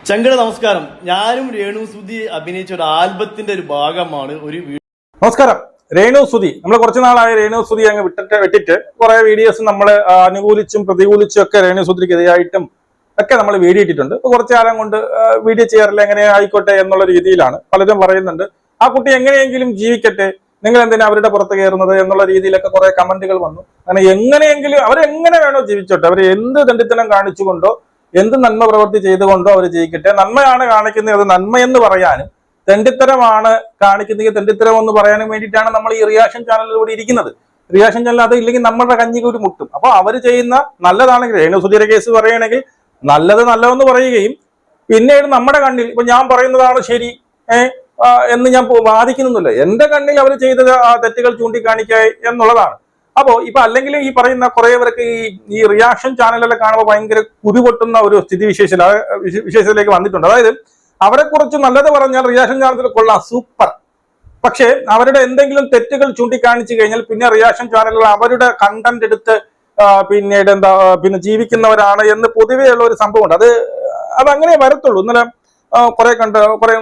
ചങ്കട നമസ്കാരം. ഞാനും രേണു സുധി അഭിനയിച്ച ഒരു ആൽബത്തിന്റെ ഒരു ഭാഗമാണ് ഒരു നമസ്കാരം. രേണു സുധി നമ്മൾ കുറച്ചു നാളായി രേണു സുധി അങ്ങ് വിട്ടിട്ട് കുറെ വീഡിയോസ് നമ്മൾ അനുകൂലിച്ചും പ്രതികൂലിച്ചും ഒക്കെ രേണു സുധിക്കെതിരായിട്ടും ഒക്കെ നമ്മൾ വീഡിയോ ഇട്ടിട്ടുണ്ട്. ഇപ്പൊ കുറച്ചു കാലം കൊണ്ട് വീഡിയോ ചെയ്യാറില്ല, എങ്ങനെ ആയിക്കോട്ടെ എന്നുള്ള രീതിയിലാണ് പലരും പറയുന്നുണ്ട്. ആ കുട്ടി എങ്ങനെയെങ്കിലും ജീവിക്കട്ടെ, നിങ്ങൾ എന്തിനാ അവരുടെ പുറത്ത് കയറുന്നത് എന്നുള്ള രീതിയിലൊക്കെ കുറെ കമന്റുകൾ വന്നു. അങ്ങനെ എങ്ങനെയെങ്കിലും അവരെങ്ങനെ വേണോ ജീവിച്ചോട്ടെ, അവർ എന്ത് ദണ്ഡിത്തനം കാണിച്ചുകൊണ്ടോ എന്ത് നന്മ പ്രവൃത്തി ചെയ്തുകൊണ്ടോ അവർ ജീവിക്കട്ടെ. നന്മയാണ് കാണിക്കുന്നത്, അത് നന്മയെന്ന് പറയാനും തെണ്ടിത്തരമാണ് കാണിക്കുന്നത് തെണ്ടിത്തരം എന്ന് പറയാനും വേണ്ടിയിട്ടാണ് നമ്മൾ ഈ റിയാക്ഷൻ ചാനലിലൂടെ ഇരിക്കുന്നത്. റിയാക്ഷൻ ചാനൽ അത് ഇല്ലെങ്കിൽ നമ്മളുടെ കഞ്ഞിക്കൂടി മുട്ടും. അപ്പൊ അവർ ചെയ്യുന്ന നല്ലതാണെങ്കിൽ, രേണു സുധീരെ കേസ് പറയുകയാണെങ്കിൽ നല്ലതെന്ന് പറയുകയും പിന്നീട് നമ്മുടെ കണ്ണിൽ ഇപ്പൊ ഞാൻ പറയുന്നതാണ് ശരി എന്ന് ഞാൻ വാദിക്കുന്നില്ല. എന്റെ കണ്ണിൽ അവർ ചെയ്ത ആ തെറ്റുകൾ ചൂണ്ടിക്കാണിക്കുക എന്നുള്ളതാണ്. അപ്പോ ഇപ്പൊ അല്ലെങ്കിൽ ഈ പറയുന്ന കുറെ പേർക്ക് ഈ റിയാക്ഷൻ ചാനലുകളെ കാണുമ്പോൾ ഭയങ്കര കുരുപൊട്ടുന്ന ഒരു വിശേഷത്തിലേക്ക് വന്നിട്ടുണ്ട്. അതായത് അവരെ കുറിച്ച് നല്ലത് പറഞ്ഞാൽ റിയാക്ഷൻ ചാനലിൽ കൊള്ളാം, സൂപ്പർ. പക്ഷെ അവരുടെ എന്തെങ്കിലും തെറ്റുകൾ ചൂണ്ടിക്കാണിച്ചു കഴിഞ്ഞാൽ പിന്നെ റിയാക്ഷൻ ചാനലുകൾ അവരുടെ കണ്ടന്റ് എടുത്ത് പിന്നീട് പിന്നെ ജീവിക്കുന്നവരാണ് എന്ന് പൊതുവെയുള്ള ഒരു സംഭവമുണ്ട്. അതങ്ങനെ വരത്തുള്ളൂ. ഇന്നലെ കുറെ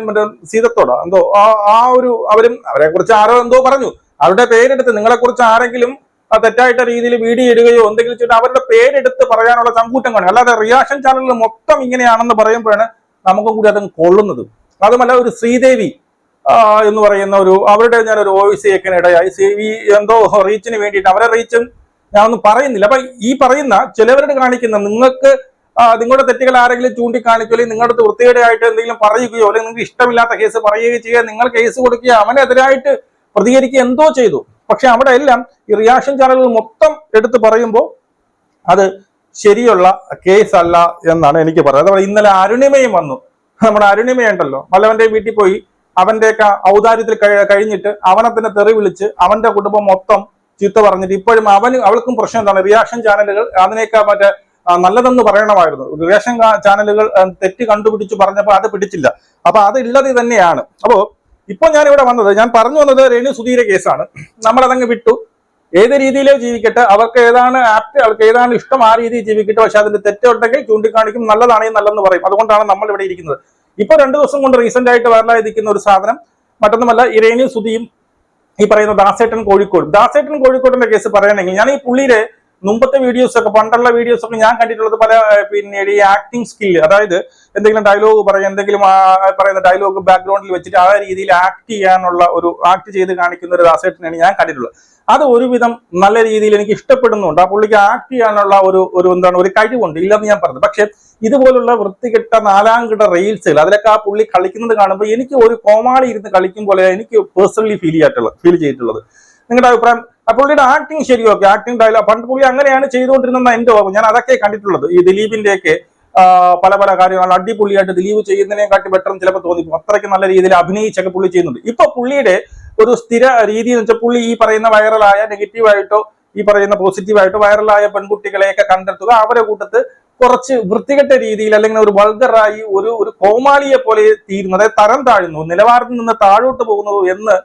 മറ്റേ സീതത്തോടോ എന്തോ അവരെ കുറിച്ച് ആരോ എന്തോ പറഞ്ഞു. അവരുടെ പേരെടുത്ത് നിങ്ങളെ കുറിച്ച് ആരെങ്കിലും തെറ്റായിട്ട രീതിയിൽ വീഡിയോ ഇടുകയോ എന്തെങ്കിലും ചെയ്തിട്ട് അവരുടെ പേരെടുത്ത് പറയാനുള്ള ചങ്കൂറ്റം കാണും. അല്ലാതെ റിയാക്ഷൻ ചാനലിൽ മൊത്തം ഇങ്ങനെയാണെന്ന് പറയുമ്പോഴാണ് നമുക്കും കൂടി അതും കൊള്ളുന്നത്. അതുമല്ല, ഒരു ശ്രീദേവി എന്ന് പറയുന്ന അവരുടെ ഞാനൊരു വോയിസ് കേൾക്കാൻ ഇടയായി. എന്തോ റീച്ചിന് വേണ്ടിയിട്ട് അവരെ റീച്ചും ഞാനൊന്നും പറയുന്നില്ല. അപ്പൊ ഈ പറയുന്ന ചിലവരോട് കാണിക്കുന്ന നിങ്ങൾക്ക് നിങ്ങളുടെ തെറ്റുകൾ ആരെങ്കിലും ചൂണ്ടിക്കാണിക്കുകയോ അല്ലെങ്കിൽ നിങ്ങളുടെ അടുത്ത് വൃത്തികേടായിട്ട് എന്തെങ്കിലും പറയുകയോ അല്ലെങ്കിൽ നിങ്ങൾക്ക് ഇഷ്ടമില്ലാത്ത കേസ് പറയുകയോ ചെയ്യുക, നിങ്ങൾ കേസ് കൊടുക്കുകയോ അവനെതിരായിട്ട് പ്രതികരിക്കുക എന്തോ ചെയ്തു. പക്ഷെ അവിടെ എല്ലാം ഈ റിയാക്ഷൻ ചാനലുകൾ മൊത്തം എടുത്ത് പറയുമ്പോൾ അത് ശരിയുള്ള കേസ് അല്ല എന്നാണ് എനിക്ക് പറയുന്നത്. അതുപോലെ ഇന്നലെ അരുണിമയും വന്നു. നമ്മുടെ അരുണിമയുണ്ടല്ലോ, വല്ലവന്റെ വീട്ടിൽ പോയി അവന്റെയൊക്കെ ഔദാര്യത്തിൽ കഴിഞ്ഞിട്ട് അവനെ തന്നെ തെറി വിളിച്ച് അവന്റെ കുടുംബം മൊത്തം ചീത്ത പറഞ്ഞിട്ട് ഇപ്പോഴും അവൾക്കും പ്രശ്നം എന്താണ്, റിയാക്ഷൻ ചാനലുകൾ അതിനേക്കാ മറ്റേ നല്ലതെന്ന് പറയണമായിരുന്നു. റിയാക്ഷൻ ചാനലുകൾ തെറ്റ് കണ്ടുപിടിച്ച് പറഞ്ഞപ്പോൾ അത് പിടിച്ചില്ല. അപ്പൊ അത് ഉള്ളത് തന്നെയാണ്. അപ്പോ ഇപ്പൊ ഞാൻ ഇവിടെ ഞാൻ പറഞ്ഞു വന്നത് രേണു സുധീരെ കേസാണ്. നമ്മളതങ്ങ് വിട്ടു. ഏത് രീതിയിലോ ജീവിക്കട്ടെ, അവർക്ക് ഏതാണ് ആപ്റ്റ്, അവർക്ക് ഏതാണ് ഇഷ്ടം ആ രീതിയിൽ ജീവിക്കട്ടെ. പക്ഷെ അതിന്റെ തെറ്റുണ്ടെങ്കിൽ ചൂണ്ടിക്കാണിക്കും, നല്ലതാണെങ്കിൽ നല്ലെന്ന് പറയും. അതുകൊണ്ടാണ് നമ്മൾ ഇവിടെ ഇരിക്കുന്നത്. ഇപ്പൊ 2 ദിവസം കൊണ്ട് റീസെന്റ് ആയിട്ട് വൈറലായിരിക്കുന്ന ഒരു സാധനം മറ്റൊന്നുമല്ല, ഈ രേണു സുധിയും ഈ പറയുന്ന ദാസേട്ടൻ കോഴിക്കോടിന്റെ കേസ് പറയുകയാണെങ്കിൽ, ഞാൻ ഈ പുള്ളിയുടെ മുമ്പത്തെ വീഡിയോസ് ഒക്കെ, പണ്ടുള്ള വീഡിയോസ് ഒക്കെ ഞാൻ കണ്ടിട്ടുള്ളത് പല പിന്നീട് ഈ ആക്ടിങ് സ്കില്ല്, അതായത് എന്തെങ്കിലും ഡയലോഗ് പറയാം, എന്തെങ്കിലും പറയുന്ന ഡയലോഗ് ബാക്ക്ഗ്രൗണ്ടിൽ വെച്ചിട്ട് ആ രീതിയിൽ ആക്ട് ചെയ്ത് കാണിക്കുന്ന ഒരു ദാസേട്ടനാണ് ഞാൻ കണ്ടിട്ടുള്ളത്. അത് ഒരുവിധം നല്ല രീതിയിൽ എനിക്ക് ഇഷ്ടപ്പെടുന്നുണ്ട്. ആ പുള്ളിക്ക് ആക്ട് ചെയ്യാനുള്ള ഒരു കഴിവുണ്ട്, ഇല്ലെന്ന് ഞാൻ പറഞ്ഞു. പക്ഷെ ഇതുപോലുള്ള വൃത്തികെട്ട 4-കിട റീൽസുകൾ അതിലൊക്കെ ആ പുള്ളി കളിക്കുന്നത് കാണുമ്പോൾ എനിക്ക് ഒരു കോമാളി ഇരുന്ന് കളിക്കും പോലെ എനിക്ക് പേഴ്സണലി ഫീൽ ചെയ്തിട്ടുള്ളത്. നിങ്ങളുടെ അഭിപ്രായം? പുള്ളിയുടെ ആക്ടിങ് ശരിയൊക്കെ, ആക്ടിങ് ഡയലോഗ് പണ്ട് പുള്ളി അങ്ങനെയാണ് ചെയ്തുകൊണ്ടിരുന്ന എന്റെ ഓർമ്മ. ഞാൻ അതൊക്കെ കണ്ടിട്ടുള്ളത്. ഈ ദിലീപിന്റെയൊക്കെ പല കാര്യങ്ങൾ അടിപൊളിയായിട്ട് ദിലീപ് ചെയ്യുന്നതിനെക്കാട്ടി ബെറ്റർ ചിലപ്പോൾ തോന്നിപ്പോ. അത്രയ്ക്ക് നല്ല രീതിയിൽ അഭിനയിച്ചൊക്കെ പുള്ളി ചെയ്യുന്നുണ്ട്. ഇപ്പൊ പുള്ളിയുടെ ഒരു സ്ഥിര രീതി എന്ന് വെച്ചാൽ പുള്ളി ഈ പറയുന്ന വൈറലായ നെഗറ്റീവായിട്ടോ ഈ പറയുന്ന പോസിറ്റീവായിട്ടോ വൈറലായ പെൺകുട്ടികളെയൊക്കെ കണ്ടെത്തുക, അവരെ കൂട്ടത്ത് കുറച്ച് വൃത്തികെട്ട രീതിയിൽ അല്ലെങ്കിൽ ഒരു വൾഗറായി ഒരു കോമാളിയെ പോലെ തീരുന്നു, അതായത് തരം താഴുന്നു, നിലവാരത്തിൽ നിന്ന് താഴോട്ട് പോകുന്നു എന്ന്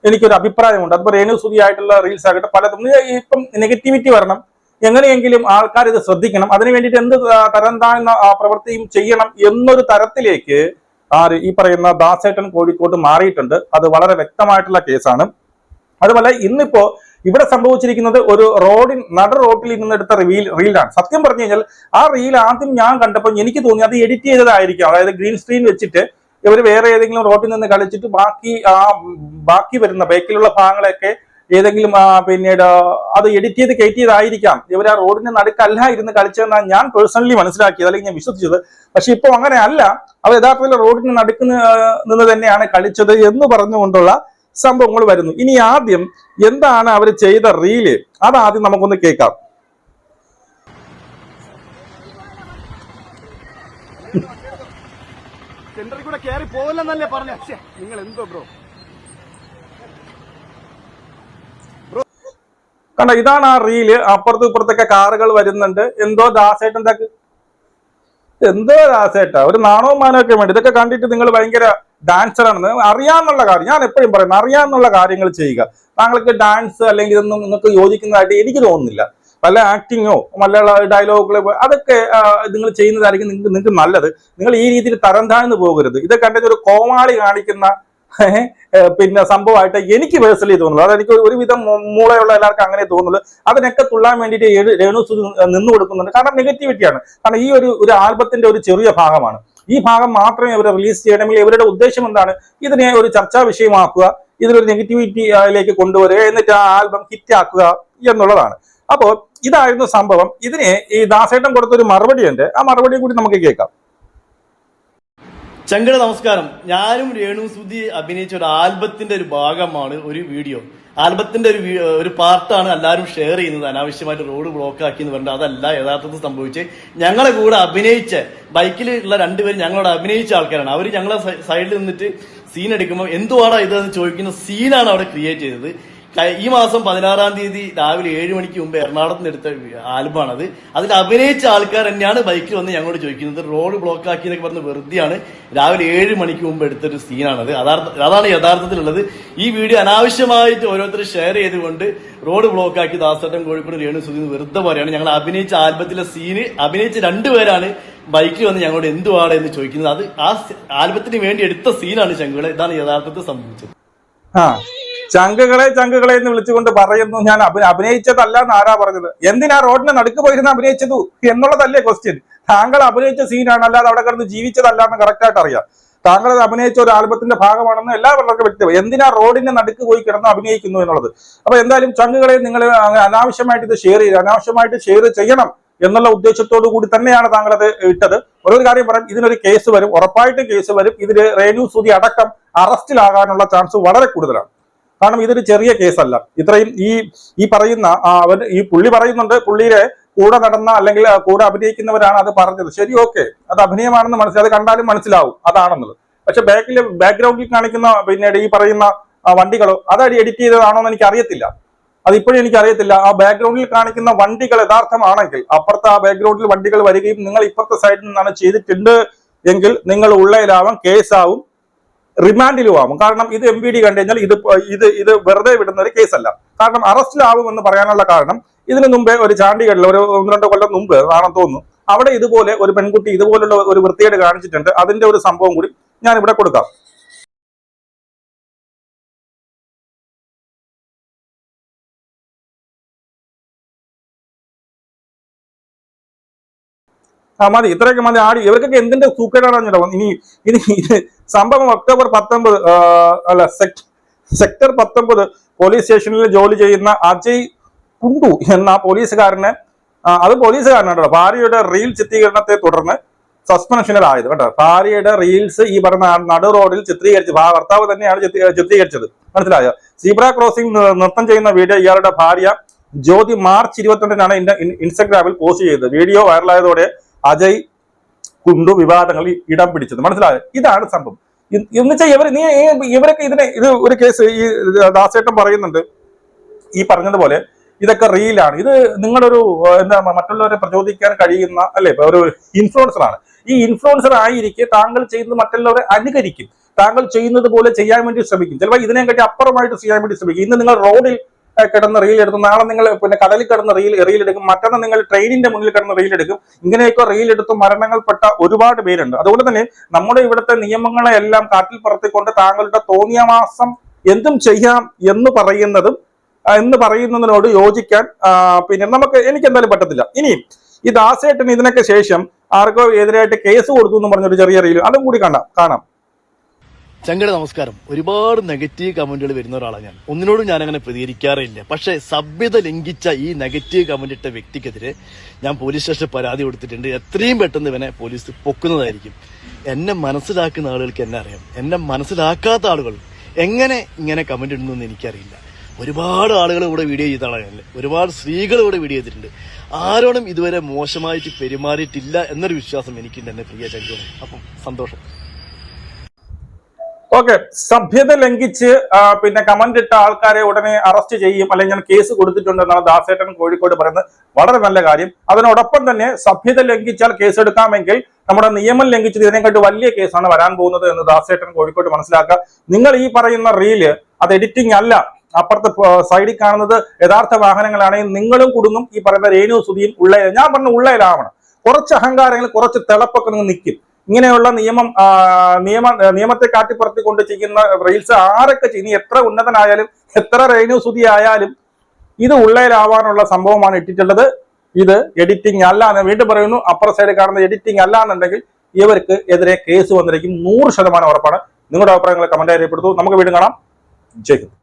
എനിക്കൊരു അഭിപ്രായമുണ്ട്. അതുപോലെ രേണു സുധി ആയിട്ടുള്ള റീൽസ് ആകട്ടെ പലതും ഇപ്പം നെഗറ്റിവിറ്റി വരണം, എങ്ങനെയെങ്കിലും ആൾക്കാർ ഇത് ശ്രദ്ധിക്കണം, അതിനു വേണ്ടിയിട്ട് എന്ത് തരം താഴ്ന്ന പ്രവൃത്തിയും ചെയ്യണം എന്നൊരു തരത്തിലേക്ക് ഈ പറയുന്ന ദാസേട്ടൻ കോഴിക്കോട് മാറിയിട്ടുണ്ട്. അത് വളരെ വ്യക്തമായിട്ടുള്ള കേസാണ്. അതുപോലെ ഇന്നിപ്പോ ഇവിടെ സംഭവിച്ചിരിക്കുന്നത് ഒരു നട റോഡിൽ നിന്നെടുത്ത റീലാണ്. സത്യം പറഞ്ഞു കഴിഞ്ഞാൽ ആ റീൽ ആദ്യം ഞാൻ കണ്ടപ്പോൾ എനിക്ക് തോന്നി അത് എഡിറ്റ് ചെയ്തതായിരിക്കും. അതായത് ഗ്രീൻ സ്ക്രീൻ വെച്ചിട്ട് ഇവർ വേറെ ഏതെങ്കിലും റോഡിൽ നിന്ന് കളിച്ചിട്ട് ബാക്കി വരുന്ന ബേക്കിലുള്ള ഭാഗങ്ങളൊക്കെ ഏതെങ്കിലും പിന്നീട് അത് എഡിറ്റ് ചെയ്ത് കയറ്റിയതായിരിക്കാം. ഇവർ ആ റോഡിന് നടുക്കല്ല ഇരുന്ന് കളിച്ചതെന്നാണ് ഞാൻ പേഴ്സണലി മനസ്സിലാക്കിയത്, അല്ലെങ്കിൽ ഞാൻ വിശ്വസിച്ചത്. പക്ഷെ ഇപ്പൊ അങ്ങനെ അല്ല, അവർ യഥാർത്ഥത്തിൽ റോഡിന് നിന്ന് തന്നെയാണ് കളിച്ചത് എന്ന് പറഞ്ഞുകൊണ്ടുള്ള സംഭവങ്ങൾ വരുന്നു. ഇനി ആദ്യം എന്താണ് അവർ ചെയ്ത റീല്, അതാദ്യം നമുക്കൊന്ന് കേൾക്കാം. സെന്ററിൽ കൂടെ കയറി പോകില്ലെന്നല്ലേ പറഞ്ഞ, നിങ്ങൾ എന്തോ ബ്രോ കണ്ട, ഇതാണ് ആ റീല്. അപ്പുറത്തും ഇപ്പുറത്തൊക്കെ കാറുകൾ വരുന്നുണ്ട്. എന്തോ ദാസേട്ടൻ ഒരു നാണവും മാനമൊക്കെ വേണ്ടി ഇതൊക്കെ കണ്ടിട്ട് നിങ്ങൾ ഭയങ്കര ഡാൻസറാണെന്ന് അറിയാന്നുള്ള കാര്യം ഞാൻ എപ്പോഴും പറയുന്നത്, അറിയാന്നുള്ള കാര്യങ്ങൾ ചെയ്യുക. താങ്കൾക്ക് ഡാൻസ് അല്ലെങ്കിൽ ഇതൊന്നും നിങ്ങൾക്ക് യോജിക്കുന്നതായിട്ട് എനിക്ക് തോന്നുന്നില്ല. വല്ല ആക്ടിങ്ങോ വല്ല ഡയലോഗുകളോ അതൊക്കെ നിങ്ങൾ ചെയ്യുന്നതായിരിക്കും നിങ്ങൾക്ക് നല്ലത്. നിങ്ങൾ ഈ രീതിയിൽ തരം താഴ്ന്നു പോകരുത്. ഇത് കണ്ടത് ഒരു കോമാളി കാണിക്കുന്ന പിന്നെ സംഭവമായിട്ട് എനിക്ക് പേഴ്സണലി തോന്നുന്നു. അതെനിക്ക് ഒരുവിധം മൂളയുള്ള എല്ലാവർക്കും അങ്ങനെ തോന്നുന്നത്. അതിനൊക്കെ തുള്ളാൻ വേണ്ടിയിട്ട് രേണുസുതി നിന്നു കൊടുക്കുന്നുണ്ട്. കാരണം നെഗറ്റിവിറ്റിയാണ്. കാരണം ഈ ഒരു ആൽബത്തിന്റെ ഒരു ചെറിയ ഭാഗമാണ്. ഈ ഭാഗം മാത്രമേ അവർ റിലീസ് ചെയ്യണമെങ്കിൽ ഇവരുടെ ഉദ്ദേശം എന്താണ്? ഇതിനെ ഒരു ചർച്ചാ വിഷയമാക്കുക, ഇതിലൊരു നെഗറ്റിവിറ്റിയിലേക്ക് കൊണ്ടുവരിക, എന്നിട്ട് ആ ആൽബം ഹിറ്റാക്കുക എന്നുള്ളതാണ്. അപ്പോൾ ഇതായിരുന്നു സംഭവം. ഇതിനെ ഈ ദാസേട്ടൻ കൊടുത്തൊരു മറുപടി ഉണ്ട്. ആ മറുപടി കൂടി നമുക്ക് കേൾക്കാം. ചങ്കട നമസ്കാരം. ഞാനും രേണുസുതി അഭിനയിച്ച ഒരു ആൽബത്തിന്റെ ഒരു ഭാഗമാണ് ഒരു വീഡിയോ. ആൽബത്തിന്റെ ഒരു പാർട്ടാണ് എല്ലാവരും ഷെയർ ചെയ്യുന്നത്. അനാവശ്യമായിട്ട് റോഡ് ബ്ലോക്ക് ആക്കി എന്ന് പറഞ്ഞാൽ അതല്ല യഥാർത്ഥത്തിൽ സംഭവിച്ച്. ഞങ്ങളെ കൂടെ അഭിനയിച്ച ബൈക്കിലുള്ള രണ്ടുപേരും ഞങ്ങളോട് അഭിനയിച്ച ആൾക്കാരാണ്. അവർ ഞങ്ങളെ സൈഡിൽ നിന്നിട്ട് സീൻ എടുക്കുമ്പോൾ എന്തുവാടാ ഇതെന്ന് ചോദിക്കുന്ന സീനാണ് അവിടെ ക്രിയേറ്റ് ചെയ്തത്. ഈ മാസം 16-ാം തീയതി രാവിലെ 7 മണിക്ക് മുമ്പ് എറണാകുളത്ത് നിന്ന് എടുത്ത ആൽബമാണത്. അതിൽ അഭിനയിച്ച ആൾക്കാർ തന്നെയാണ് ബൈക്കിൽ വന്ന് ഞങ്ങളോട് ചോദിക്കുന്നത്. റോഡ് ബ്ലോക്ക് ആക്കി എന്നൊക്കെ പറഞ്ഞ് വെറുതെയാണ്. രാവിലെ 7 മണിക്ക് മുമ്പ് എടുത്തൊരു സീനാണത്. അതാണ് യഥാർത്ഥത്തിലുള്ളത്. ഈ വീഡിയോ അനാവശ്യമായിട്ട് ഓരോരുത്തർ ഷെയർ ചെയ്തുകൊണ്ട് റോഡ് ബ്ലോക്ക് ആക്കി ദാസേട്ടൻ കോഴിക്കോട് രേണുസുതി വെറുതെ പറയാണ്. ഞങ്ങൾ അഭിനയിച്ച ആൽബത്തിലെ സീന് അഭിനയിച്ച രണ്ടുപേരാണ് ബൈക്കിൽ വന്ന് ഞങ്ങളോട് എന്തുവാണ് എന്ന് ചോദിക്കുന്നത്. അത് ആ ആൽബത്തിന് വേണ്ടി എടുത്ത സീനാണ് ചങ്കുകളെ. ഇതാണ് യഥാർത്ഥത്തിൽ സംഭവിച്ചത്. ചങ്കുകളെ എന്ന് വിളിച്ചുകൊണ്ട് പറയുന്നു ഞാൻ അഭിനയിച്ചതല്ല എന്ന് ആരാ പറഞ്ഞത്? എന്തിനാ റോഡിന് നടുക്ക് പോയിരുന്ന് അഭിനയിച്ചതു എന്നുള്ളതല്ലേ ക്വസ്റ്റ്യൻ. താങ്കൾ അഭിനയിച്ച സീനാണ്, അല്ലാതെ അവിടെ കിടന്ന് ജീവിച്ചതല്ല എന്ന് കറക്റ്റായിട്ട് അറിയാം. താങ്കൾ അഭിനയിച്ച ഒരു ആൽബത്തിന്റെ ഭാഗമാണെന്ന് എല്ലാവർക്കും വ്യക്തം. എന്തിനാ റോഡിന്റെ നടുക്ക് പോയി കിടന്ന് അഭിനയിക്കുന്നു എന്നുള്ളത്. അപ്പൊ എന്തായാലും ചങ്കുകളെ നിങ്ങൾ അനാവശ്യമായിട്ട് ഇത് ഷെയർ ചെയ്ത് അനാവശ്യമായിട്ട് ഷെയർ ചെയ്യണം എന്നുള്ള ഉദ്ദേശത്തോടു കൂടി തന്നെയാണ് താങ്കൾ അത് ഇട്ടത്. ഒരു കാര്യം പറയാം, ഇതിനൊരു കേസ് വരും, ഉറപ്പായിട്ടും കേസ് വരും. ഇതില് രേണുസുതി അടക്കം അറസ്റ്റിലാകാനുള്ള ചാൻസ് വളരെ കൂടുതലാണ്. കാരണം ഇതൊരു ചെറിയ കേസല്ല. ഇത്രയും ഈ പറയുന്ന ഈ പുള്ളി പറയുന്നുണ്ട് പുള്ളിയുടെ കൂടെ നടന്ന അല്ലെങ്കിൽ കൂടെ അഭിനയിക്കുന്നവരാണ് അത് പറഞ്ഞത്. ശരി, ഓക്കെ, അത് അഭിനയമാണെന്ന് അത് കണ്ടാലും മനസ്സിലാവും അതാണെന്നുള്ളത്. പക്ഷെ ബാക്ക്ഗ്രൗണ്ടിൽ കാണിക്കുന്ന പിന്നീട് ഈ പറയുന്ന വണ്ടികളോ അത് എഡിറ്റ് ചെയ്തതാണോ എന്ന് എനിക്ക് അറിയത്തില്ല. അതിപ്പോഴും എനിക്കറിയത്തില്ല. ആ ബാക്ക്ഗ്രൗണ്ടിൽ കാണിക്കുന്ന വണ്ടികൾ യഥാർത്ഥമാണെങ്കിൽ അപ്പുറത്തെ ആ ബാക്ക്ഗ്രൗണ്ടിൽ വണ്ടികൾ വരികയും നിങ്ങൾ ഇപ്പുറത്തെ സൈഡിൽ നിന്നാണ് ചെയ്തിട്ടുണ്ട് എങ്കിൽ നിങ്ങൾ ഉള്ളയിലാവും, കേസാവും, റിമാൻഡിലും ആവും. കാരണം ഇത് MVD കണ്ടു കഴിഞ്ഞാൽ ഇത് വെറുതെ വിടുന്ന ഒരു കേസല്ല. കാരണം അറസ്റ്റിലാവും എന്ന് പറയാനുള്ള കാരണം ഇതിനു മുമ്പേ ഒരു ചാണ്ടിഗഡിൽ ഒരു 1-2 കൊല്ലം മുമ്പ് ആണെന്ന് തോന്നുന്നു, അവിടെ ഇതുപോലെ ഒരു പെൺകുട്ടി ഇതുപോലുള്ള ഒരു വൃത്തികേട് കാണിച്ചിട്ടുണ്ട്. അതിന്റെ ഒരു സംഭവം കൂടി ഞാൻ ഇവിടെ കൊടുക്കാം. മതി, ഇത്രയൊക്കെ മതി. ഇവർക്കൊക്കെ എന്തിന്റെ സൂക്കേടാണെന്നോ. ഇനി ഇത് സംഭവം ഒക്ടോബർ 19 അല്ല സെക്ടർ 19 പോലീസ് സ്റ്റേഷനിൽ ജോലി ചെയ്യുന്ന അജയ് കുണ്ടു എന്ന പോലീസുകാരന്, അത് പോലീസുകാരനാണ്, ഭാര്യയുടെ റീൽ ചിത്രീകരണത്തെ തുടർന്ന് സസ്പെൻഷനിലായത് കേട്ടോ. ഭാര്യയുടെ റീൽസ് ഈ പറഞ്ഞ നടു റോഡിൽ ചിത്രീകരിച്ച് ഭർത്താവ് തന്നെയാണ് ചിത്രീകരിച്ചത്, മനസ്സിലായോ? സീബ്ര ക്രോസിംഗ് നൃത്തം ചെയ്യുന്ന വീഡിയോ ഇയാളുടെ ഭാര്യ ജ്യോതി മാർച്ച് 22-നാണ് ഇൻസ്റ്റഗ്രാമിൽ പോസ്റ്റ് ചെയ്തത്. വീഡിയോ വൈറലായതോടെ അജയ് കുണ്ടു വിവാദങ്ങളിൽ ഇടം പിടിച്ചത്, മനസ്സിലായോ? ഇതാണ് സംഭവം. എന്നുവെച്ചാൽ ഇവരൊക്കെ ഇത് ഒരു കേസ് ഈ ദാസേട്ടൻ പറയുന്നുണ്ട്, ഈ പറഞ്ഞതുപോലെ ഇതൊക്കെ റീലാണ്. ഇത് നിങ്ങളൊരു മറ്റുള്ളവരെ പ്രചോദിക്കാൻ കഴിയുന്ന അല്ലെ ഒരു ഇൻഫ്ലുവൻസർ ആണ്. ഈ ഇൻഫ്ലുവൻസർ ആയിരിക്കെ താങ്കൾ ചെയ്യുന്നത് മറ്റുള്ളവരെ അനുകരിക്കും, താങ്കൾ ചെയ്യുന്നത് പോലെ ചെയ്യാൻ വേണ്ടി ശ്രമിക്കും, ചിലപ്പോൾ ഇതിനെക്കാട്ടി അപ്പുറമായിട്ട് ചെയ്യാൻ വേണ്ടി ശ്രമിക്കും. ഇന്ന് നിങ്ങൾ റോഡിൽ കിടന്ന് റീൽ എടുക്കും, നാളെ നിങ്ങൾ പിന്നെ കടലിൽ കിടന്ന് റീൽ എടുക്കും, മറ്റന്നാൾ നിങ്ങൾ ട്രെയിനിന്റെ മുന്നിൽ കിടന്ന് റീൽ എടുക്കും. ഇങ്ങനെയൊക്കെ റീൽ എടുത്ത് മരണങ്ങൾപ്പെട്ട ഒരുപാട് പേരുണ്ട്. അതുകൊണ്ട് തന്നെ നമ്മുടെ ഇവിടുത്തെ നിയമങ്ങളെ എല്ലാം കാറ്റിൽ പറത്തിക്കൊണ്ട് താങ്കളുടെ തോന്നിയമാസം എന്തും ചെയ്യാം എന്ന് പറയുന്നതിനോട് യോജിക്കാൻ പിന്നെ എനിക്ക് എന്തായാലും പറ്റത്തില്ല. ഇനി ഈ ദാസേട്ടൻ ഇതിനൊക്കെ ശേഷം ആർക്കോ എതിരായിട്ട് കേസ് കൊടുത്തു എന്ന് പറഞ്ഞൊരു ചെറിയ റീൽ അതും കൂടി കാണാം. ചങ്കട നമസ്കാരം. ഒരുപാട് നെഗറ്റീവ് കമന്റുകൾ വരുന്ന ഒരാളാണ് ഞാൻ. ഒന്നിനോടും ഞാൻ അങ്ങനെ പ്രതികരിക്കാറില്ല. പക്ഷെ സഭ്യത ലംഘിച്ച ഈ നെഗറ്റീവ് കമന്റ് ഇട്ട വ്യക്തിക്കെതിരെ ഞാൻ പോലീസ് സ്റ്റേഷനിൽ പരാതി കൊടുത്തിട്ടുണ്ട്. എത്രയും പെട്ടെന്ന് ഇവനെ പോലീസ് പൊക്കുന്നതായിരിക്കും. എന്നെ മനസ്സിലാക്കുന്ന ആളുകൾക്ക് എന്നെ അറിയാം, എന്നെ മനസ്സിലാക്കാത്ത ആളുകൾ എങ്ങനെ ഇങ്ങനെ കമന്റ് ഇടുന്നു എന്ന് എനിക്കറിയില്ല. ഒരുപാട് ആളുകൾ ഇവിടെ വീഡിയോ ചെയ്ത ആളാണ്, ഒരുപാട് സ്ത്രീകൾ ഇവിടെ വീഡിയോ ചെയ്തിട്ടുണ്ട്. ആരോടും ഇതുവരെ മോശമായിട്ട് പെരുമാറിയിട്ടില്ല എന്നൊരു വിശ്വാസം എനിക്കുണ്ട് എന്നെ പ്രിയ ചങ്കോടെ. അപ്പം സന്തോഷം. ഓക്കെ, സഭ്യത ലംഘിച്ച് പിന്നെ കമന്റ് ഇട്ട ആൾക്കാരെ ഉടനെ അറസ്റ്റ് ചെയ്യും അല്ലെങ്കിൽ കേസ് കൊടുത്തിട്ടുണ്ടെന്നാണ് ദാസേട്ടൻ കോഴിക്കോട് പറയുന്നത്. വളരെ നല്ല കാര്യം. അതിനോടൊപ്പം തന്നെ സഭ്യത ലംഘിച്ചാൽ കേസെടുക്കാമെങ്കിൽ നമ്മുടെ നിയമം ലംഘിച്ചത് ഇതിനെക്കാട്ട് വലിയ കേസാണ് വരാൻ പോകുന്നത് എന്ന് ദാസേട്ടൻ കോഴിക്കോട് മനസ്സിലാക്കുക. നിങ്ങൾ ഈ പറയുന്ന റീല് അത് എഡിറ്റിംഗ് അല്ല, അപ്പുറത്തെ സൈഡിൽ കാണുന്നത് യഥാർത്ഥ വാഹനങ്ങളാണെങ്കിൽ നിങ്ങളും കുടുങ്ങും. ഈ പറയുന്ന രേണു സുധിയും ഉള്ളയിൽ, ഞാൻ പറഞ്ഞ ഉള്ളയിലാവണം. കുറച്ച് അഹങ്കാരങ്ങൾ, കുറച്ച് തിളപ്പൊക്കെ നിങ്ങൾ നിൽക്കും. ഇങ്ങനെയുള്ള നിയമത്തെ കാട്ടിപ്പുറത്തിക്കൊണ്ട് ചെയ്യുന്ന റീൽസ് ആരൊക്കെ ചെയ്യും, എത്ര ഉന്നതനായാലും എത്ര രേണു സുധി ആയാലും ഇത് ഉള്ളയിലാവാനുള്ള സംഭവമാണ് ഇട്ടിട്ടുള്ളത്. ഇത് എഡിറ്റിംഗ് അല്ല, വീണ്ടും പറയുന്നു, അപ്പുറ സൈഡ് കാണുന്ന എഡിറ്റിംഗ് അല്ല എന്നുണ്ടെങ്കിൽ ഇവർക്ക് എതിരെ കേസ് വന്നിരിക്കും. 100% ഉറപ്പാണ്. നിങ്ങളുടെ അഭിപ്രായങ്ങൾ കമന്റ് രേഖപ്പെടുത്തൂ. നമുക്ക് വീണ്ടും കാണാം. ജയ് ഹിന്ദ്.